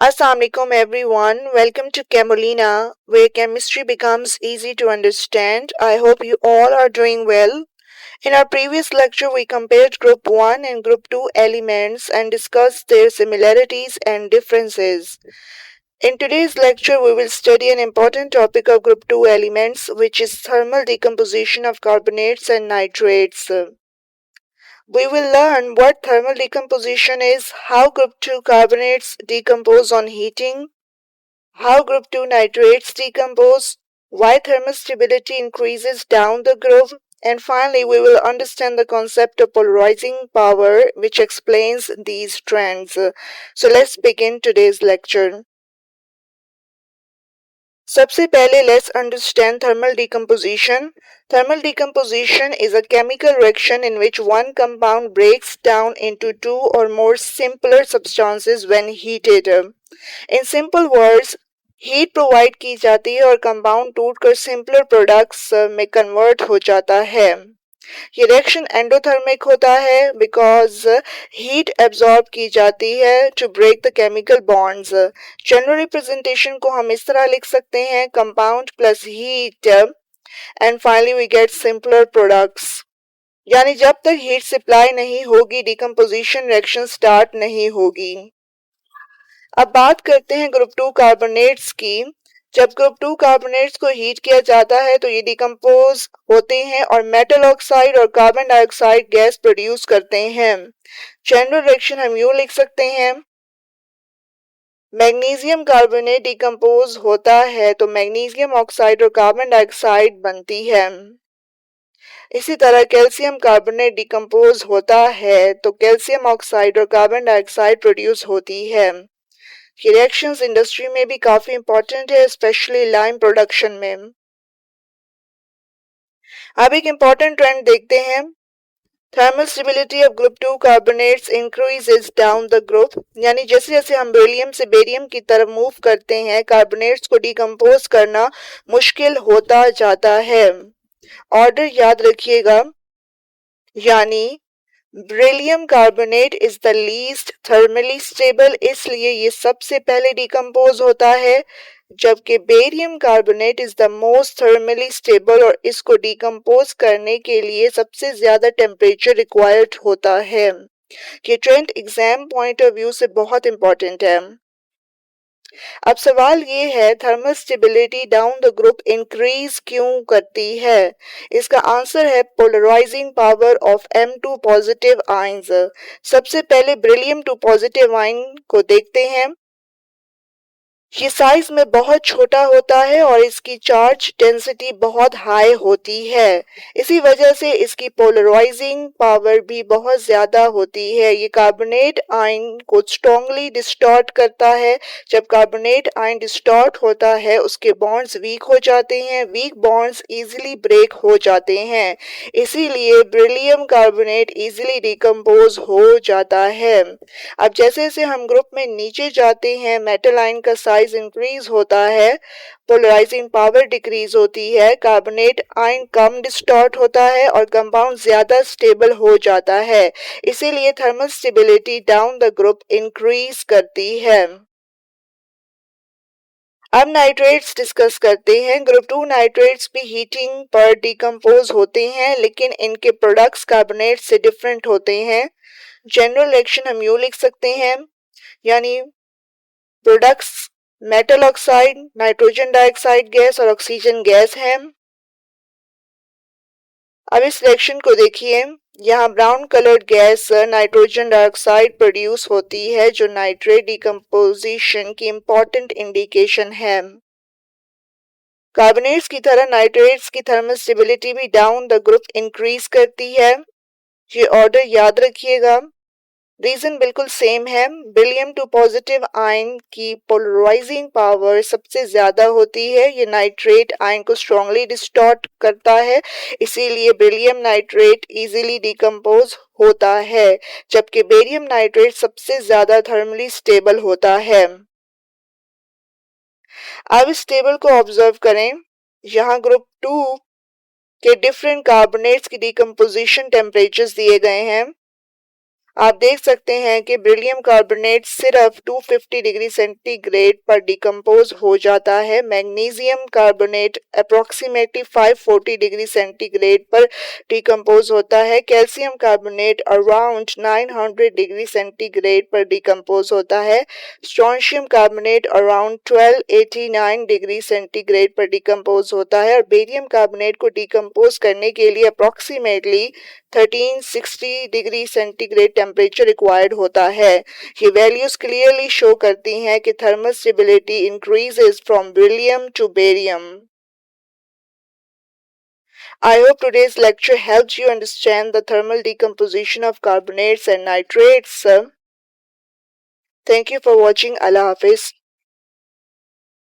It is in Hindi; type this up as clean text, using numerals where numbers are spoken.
Assalamualaikum everyone. Welcome to Camolina, where chemistry becomes easy to understand. I hope you all are doing well. In our previous lecture, we compared Group 1 and Group 2 elements and discussed their similarities and differences. In today's lecture, we will study an important topic of Group 2 elements, which is thermal decomposition of carbonates and nitrates. We will learn what thermal decomposition is, how Group 2 carbonates decompose on heating, how group 2 nitrates decompose, why thermal stability increases down the group, and finally we will understand the concept of polarizing power which explains these trends. So let's begin today's lecture. सबसे पहले let's understand thermal decomposition. Thermal decomposition is a chemical reaction in which one compound breaks down into two or more simpler substances when heated. In simple words, heat provide की जाती है और कंपाउंड टूटकर सिंपलर प्रोडक्ट्स में कन्वर्ट हो जाता है. ये रिएक्शन एंडोथर्मिक होता है बिकॉज हीट एब्जॉर्ब की जाती है to break the chemical bonds. General representation को हम इस तरह लिख सकते हैं, compound plus heat and finally we get simpler products. यानी जब तक हीट सप्लाई नहीं होगी डिकम्पोजिशन रिएक्शन स्टार्ट नहीं होगी. अब बात करते हैं ग्रुप 2 कार्बोनेट्स की. जब ग्रुप 2 कार्बोनेट्स को हीट किया जाता है तो ये डिकम्पोज होते हैं और मेटल ऑक्साइड और कार्बन डाइऑक्साइड गैस प्रोड्यूस करते हैं. जनरल रिएक्शन हम यूं लिख सकते हैं, मैग्नीशियम कार्बोनेट डिकम्पोज होता है तो मैग्नीशियम ऑक्साइड और कार्बन डाइऑक्साइड बनती है. इसी तरह कैल्शियम कार्बोनेट डिकम्पोज होता है तो कैल्शियम ऑक्साइड और कार्बन डाइऑक्साइड प्रोड्यूस होती है. ये रिएक्शंस इंडस्ट्री में भी काफी इंपॉर्टेंट है, स्पेशली लाइम प्रोडक्शन में. अब एक इंपॉर्टेंट ट्रेंड देखते हैं. Thermal stability of group 2 carbonates increases down the group. यानी जैसे जैसे हम बेरिलियम से बेरियम की तरफ मूव करते हैं कार्बोनेट्स को डिकम्पोज करना मुश्किल होता जाता है. ऑर्डर याद रखिएगा, यानी beryllium carbonate is the least thermally stable, इसलिए ये सबसे पहले डिकम्पोज होता है, जबकि barium carbonate is the most thermally stable और इसको डिकम्पोज करने के लिए सबसे ज्यादा टेम्परेचर रिक्वायर्ड होता है. ये trend exam point of view से बहुत इंपॉर्टेंट है. अब सवाल ये है, thermal stability down the group increase क्यों करती है? इसका आंसर है polarising power of M2 positive ions. सबसे पहले बेरिलियम 2 पॉजिटिव आयन को देखते हैं. ये साइज में बहुत छोटा होता है और इसकी चार्ज डेंसिटी बहुत हाई होती है. इसी वजह से इसकी पोलराइजिंग पावर भी बहुत ज्यादा होती है. ये कार्बोनेट आयन को स्ट्रांगली डिस्टॉर्ट करता है. जब कार्बोनेट आयन डिस्टॉर्ट होता है उसके बॉन्ड्स वीक हो जाते हैं. वीक बॉन्ड्स इजीली ब्रेक हो जाते हैं, इसीलिए बेरिलियम कार्बोनेट इजीली डिकम्पोज हो जाता है. अब जैसे जैसे हम ग्रुप में नीचे जाते हैं मेटल आयन का साइज इंक्रीज होता है, पोलराइजिंग पावर डिक्रीज होती है, कार्बोनेट आयन कम डिस्टॉर्ट होता है और कंपाउंड ज्यादा स्टेबल हो जाता है. इसीलिए thermal stability down the group increase करती है. अब नाइट्रेट्स डिस्कस करते हैं. ग्रुप 2 नाइट्रेट्स भी हीटिंग पर डिकम्पोज होते हैं, लेकिन इनके प्रोडक्ट्स कार्बोनेट से डिफरेंट होते हैं. जनरल रिएक्शन हम यूं लिख सकते हैं, यानी products metal oxide, nitrogen dioxide gas और ऑक्सीजन गैस है. अब इस रिएक्शन को देखिए, यहाँ brown coloured gas nitrogen dioxide produce होती है जो नाइट्रेट डिकम्पोजिशन की इंपॉर्टेंट इंडिकेशन है. कार्बोनेट्स की तरह नाइट्रेट्स की थर्मल स्टेबिलिटी भी डाउन द ग्रुप इंक्रीज करती है. ये ऑर्डर याद रखिएगा. रीजन बिल्कुल सेम है. बेरिलियम 2 पॉजिटिव आयन की पोलराइजिंग पावर सबसे ज्यादा होती है. ये नाइट्रेट आयन को स्ट्रांगली डिस्टॉर्ट करता है, इसीलिए बेरिलियम नाइट्रेट इजीली डिकम्पोज होता है, जबकि बेरियम नाइट्रेट सबसे ज्यादा थर्मली स्टेबल होता है. अब इस टेबल को ऑब्जर्व करें. यहाँ ग्रुप 2 के डिफरेंट कार्बोनेट्स की डिकम्पोजिशन टेम्परेचर्स दिए गए हैं. आप देख सकते हैं कि बेरिलियम कार्बोनेट सिर्फ 250 डिग्री सेंटीग्रेड पर डिकम्पोज हो जाता है। Magnesium carbonate approximately 540 degree centigrade पर डिकम्पोज होता है। Calcium carbonate around 900 degree centigrade पर डिकम्पोज होता है। Strontium carbonate around 1289 degree centigrade पर डिकम्पोज होता है और बेरियम कार्बोनेट को डिकम्पोज करने के लिए approximately 1360 degree centigrade temperature required होता है। ये वैल्यूज क्लियरली शो करती हैं कि thermal stability increases from beryllium to barium. I hope today's lecture helps you understand the thermal decomposition of carbonates and nitrates. Thank you for watching. Allah Hafiz.